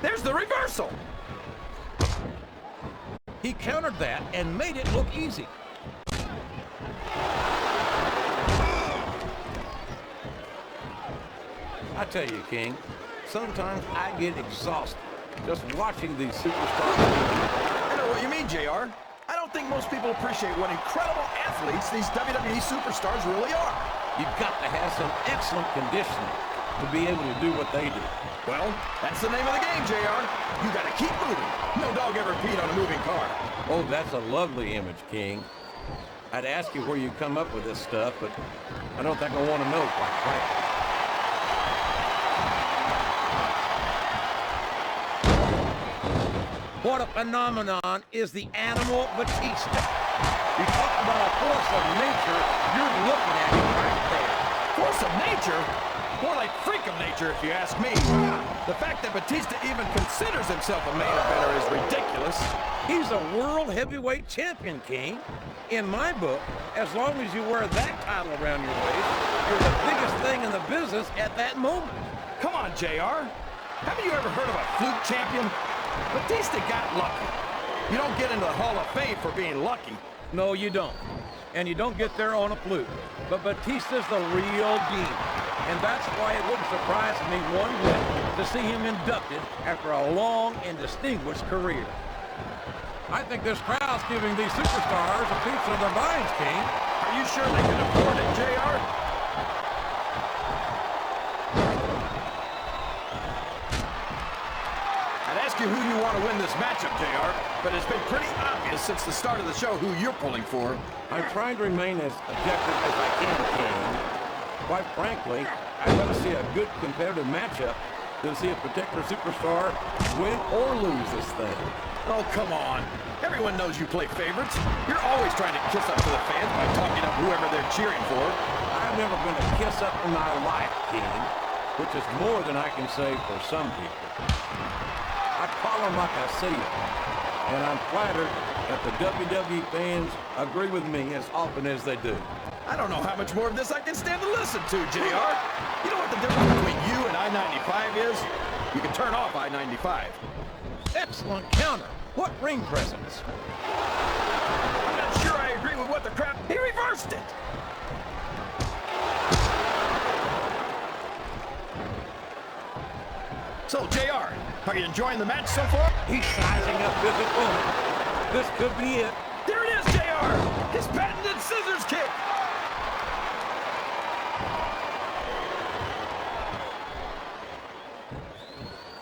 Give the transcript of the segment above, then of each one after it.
There's the reversal. He countered that and made it look easy. I tell you, King, sometimes I get exhausted just watching these superstars. I know what you mean, JR. I don't think most people appreciate what incredible athletes these WWE superstars really are. You've got to have some excellent conditioning to be able to do what they do. Well, that's the name of the game, JR. You got to keep moving. No dog ever peed on a moving car. Oh, that's a lovely image, King. I'd ask you where you come up with this stuff, but I don't think I want to know, quite frankly. What a phenomenon is the animal Batista. You talk about a force of nature, you're looking at him right there. Force of nature? More like freak of nature, if you ask me. The fact that Batista even considers himself a main eventer is ridiculous. He's a world heavyweight champion, King. In my book, as long as you wear that title around your waist, you're the biggest thing in the business at that moment. Come on, JR. Haven't you ever heard of a fluke champion? Batista got lucky. You don't get into the Hall of Fame for being lucky. No, you don't. And you don't get there on a fluke. But Batista's the real deal. And that's why it wouldn't surprise me one bit to see him inducted after a long and distinguished career. I think this crowd's giving these superstars a piece of their minds, King. Are you sure they can afford it, JR? I'd ask you who you want to win this matchup, JR, but it's been pretty obvious since the start of the show who you're pulling for. I'm trying to remain as objective as I can, King. Quite frankly, I'd rather see a good competitive matchup than see a particular superstar win or lose this thing. Oh, come on. Everyone knows you play favorites. You're always trying to kiss up to the fans by talking up whoever they're cheering for. I've never been a kiss up in my life, King, which is more than I can say for some people. I call them like I see them, and I'm flattered that the WWE fans agree with me as often as they do. I don't know how much more of this I can stand to listen to, JR. You know what the difference between you and I-95 is? You can turn off I-95. Excellent counter. What ring presence? I'm not sure I agree with what the crowd... He reversed it! So, JR, are you enjoying the match so far? He's sizing up his opponent. This could be it. There it is, JR! His patented scissors kick!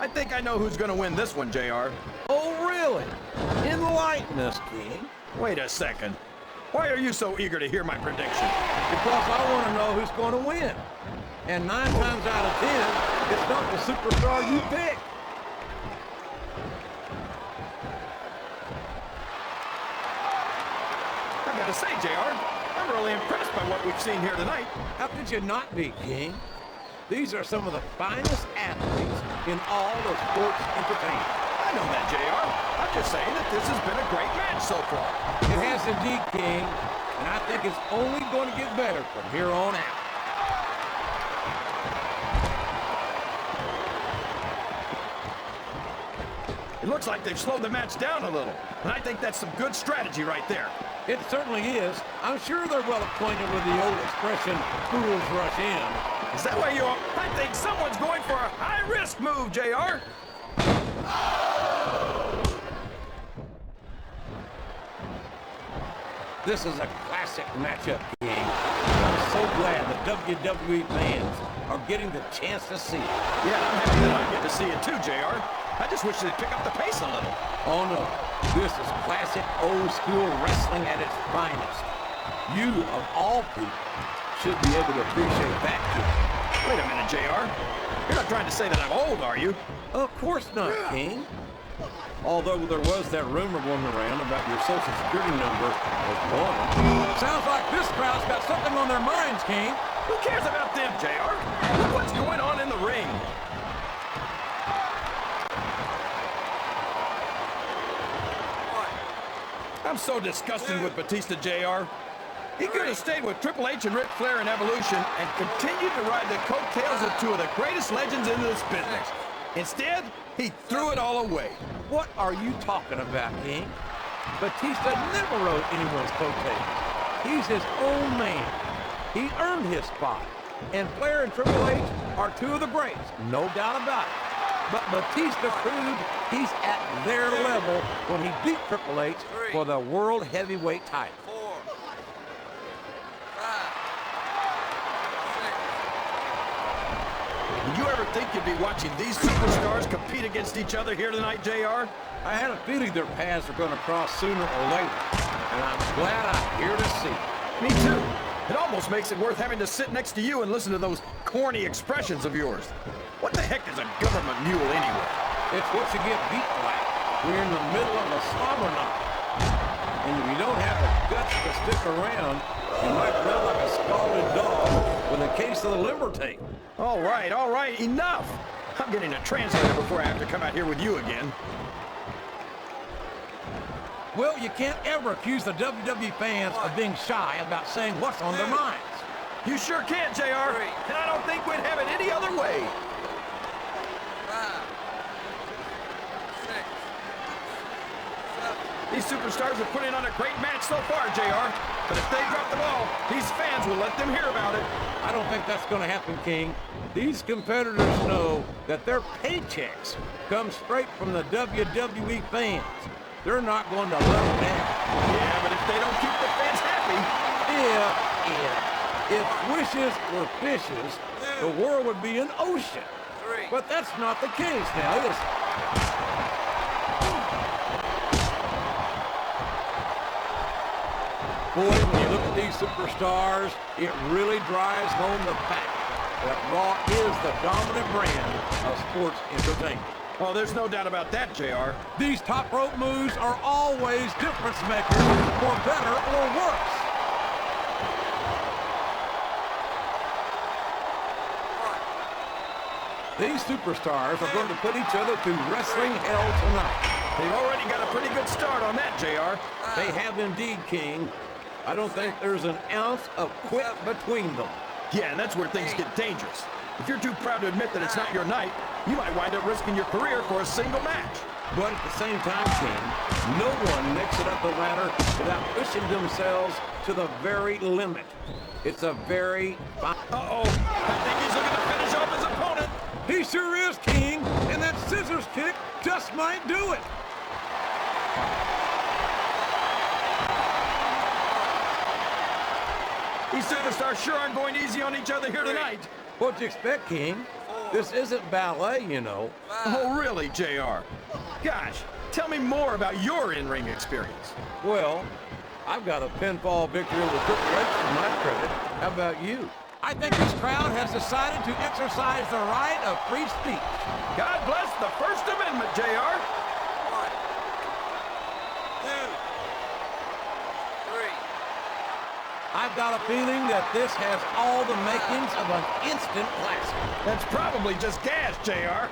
I think I know who's going to win this one, JR. Oh, really? Enlighten us, King. Wait a second. Why are you so eager to hear my prediction? Because I want to know who's going to win. And 9 times out of 10, it's not the superstar you pick. I gotta say, JR, I'm really impressed by what we've seen here tonight. How could you not be, King? These are some of the finest athletes in all of sports entertainment. I know that, JR. I'm just saying that this has been a great match so far. It has indeed, King, and I think it's only going to get better from here on out. It looks like they've slowed the match down a little, and I think that's some good strategy right there. It certainly is. I'm sure they're well acquainted with the old expression, fools rush in. Is that why you are? I think someone's going for a high-risk move, JR. This is a classic matchup, King. I'm so glad the WWE fans are getting the chance to see it. Yeah, I'm happy that I get to see it too, JR. I just wish they'd pick up the pace a little. Oh, no. This is classic old-school wrestling at its finest. You, of all people, should be able to appreciate that, too. Wait a minute, JR. You're not trying to say that I'm old, are you? Of course not, King. Although there was that rumor going around about your Social Security number was gone. Sounds like this crowd's got something on their minds, King. Who cares about them, JR? Look what's going on in the ring. I'm so disgusted with Batista, JR. He could have stayed with Triple H and Ric Flair in Evolution and continued to ride the coattails of two of the greatest legends in this business. Instead, he threw it all away. What are you talking about, King? Batista never rode anyone's coattails. He's his own man. He earned his spot. And Flair and Triple H are two of the greats, no doubt about it. But Batista proved he's at their level when he beat Triple H for the World Heavyweight title. 4, 5, 6. Did you ever think you'd be watching these superstars compete against each other here tonight, JR? I had a feeling their paths were going to cross sooner or later, and I'm glad I'm here to see it. Me too. It almost makes it worth having to sit next to you and listen to those corny expressions of yours. What the heck is a government mule anyway? It's what you get beat like. We're in the middle of a slobber knock. And if you don't have the guts to stick around, you might run like a scalded dog with a case of the liver tape. All right, enough. I'm getting a translator before I have to come out here with you again. Well, you can't ever accuse the WWE fans of being shy about saying what's on their minds. You sure can, JR. And I don't think we'd have it any other way. 5, 6, 7. These superstars are putting on a great match so far, JR. But if they drop the ball, these fans will let them hear about it. I don't think that's going to happen, King. These competitors know that their paychecks come straight from the WWE fans. They're not going to let them down. Yeah, but if they don't keep the fans happy... If wishes were fishes, the world would be an ocean. 3. But that's not the case now, is it? Boy, when you look at these superstars, it really drives home the fact that Raw is the dominant brand of sports entertainment. Oh, there's no doubt about that, JR. These top rope moves are always difference makers, for better or worse. These superstars are going to put each other through wrestling hell tonight. They've already got a pretty good start on that, JR. They have indeed, King. I don't think there's an ounce of quit between them. Yeah, and that's where things get dangerous. If you're too proud to admit that it's not your night, you might wind up risking your career for a single match. But at the same time, King, no one makes it up the ladder without pushing themselves to the very limit. It's a very... Uh-oh, I think he's looking to finish off his opponent. He sure is, King, and that scissors kick just might do it. These superstars sure aren't going easy on each other here tonight. What'd you expect, King? This isn't ballet, you know. Oh, really, JR? Gosh, tell me more about your in-ring experience. Well, I've got a pinfall victory over Triple H to my credit. How about you? I think this crowd has decided to exercise the right of free speech. God bless the First Amendment, JR. 1, 2, 3. I've got a feeling that this has all the makings of an instant classic. That's probably just gas, JR.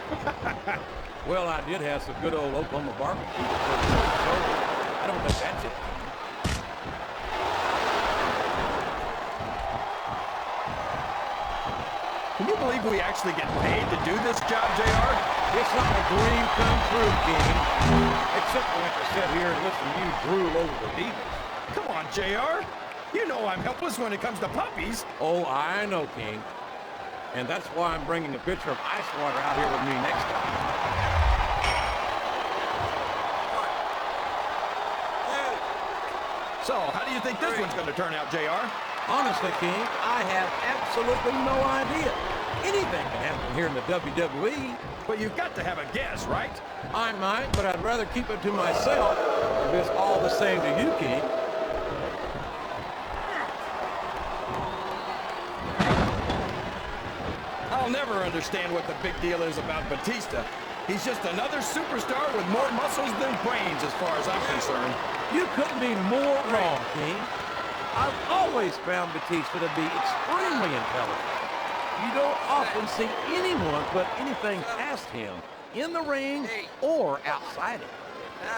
Well, I did have some good old Oklahoma barbecue. I don't think that's it. Can you believe we actually get paid to do this job, JR? It's like a dream come true, King. Except when I have to sit here and listen to you drool over the divas. Come on, JR. You know I'm helpless when it comes to puppies. Oh, I know, King. And that's why I'm bringing a pitcher of ice water out here with me next time. 1, 2. So, how do you think this one's going to turn out, JR? Honestly, King, I have absolutely no idea. Anything can happen here in the WWE. But you've got to have a guess, right? I might, but I'd rather keep it to myself if it's all the same to you, King. I'll never understand what the big deal is about Batista. He's just another superstar with more muscles than brains as far as I'm concerned. You couldn't be more wrong, King. I've always found Batista to be extremely intelligent. You don't often see anyone put anything past him in the ring or outside it. 9.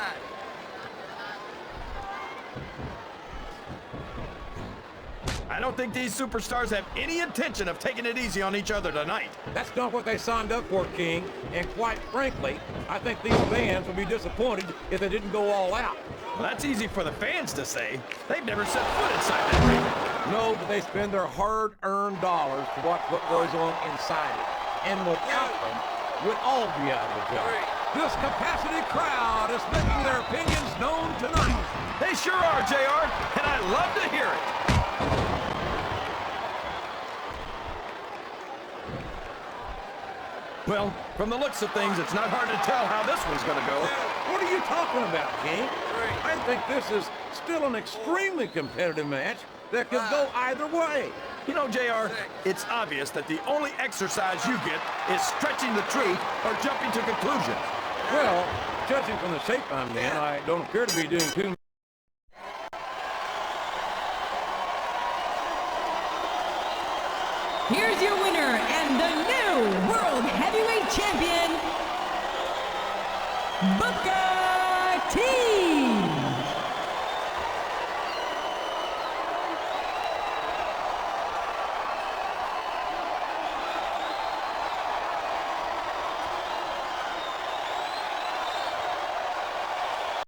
I I don't think these superstars have any intention of taking it easy on each other tonight. That's not what they signed up for, King. And quite frankly, I think these fans would be disappointed if they didn't go all out. Well, that's easy for the fans to say. They've never set foot inside that ring. No, but they spend their hard-earned dollars to watch what goes on inside it. And without them, we'd all be out of a job. This capacity crowd is making their opinions known tonight. They sure are, JR, and I love to hear it. Well, from the looks of things, it's not hard to tell how this one's going to go. What are you talking about, King? I think this is still an extremely competitive match that could go either way. You know, JR, it's obvious that the only exercise you get is stretching the truth or jumping to conclusions. Well, judging from the shape I'm in, I don't appear to be doing too much. Here's your winner and the new World Heavyweight Champion, Booker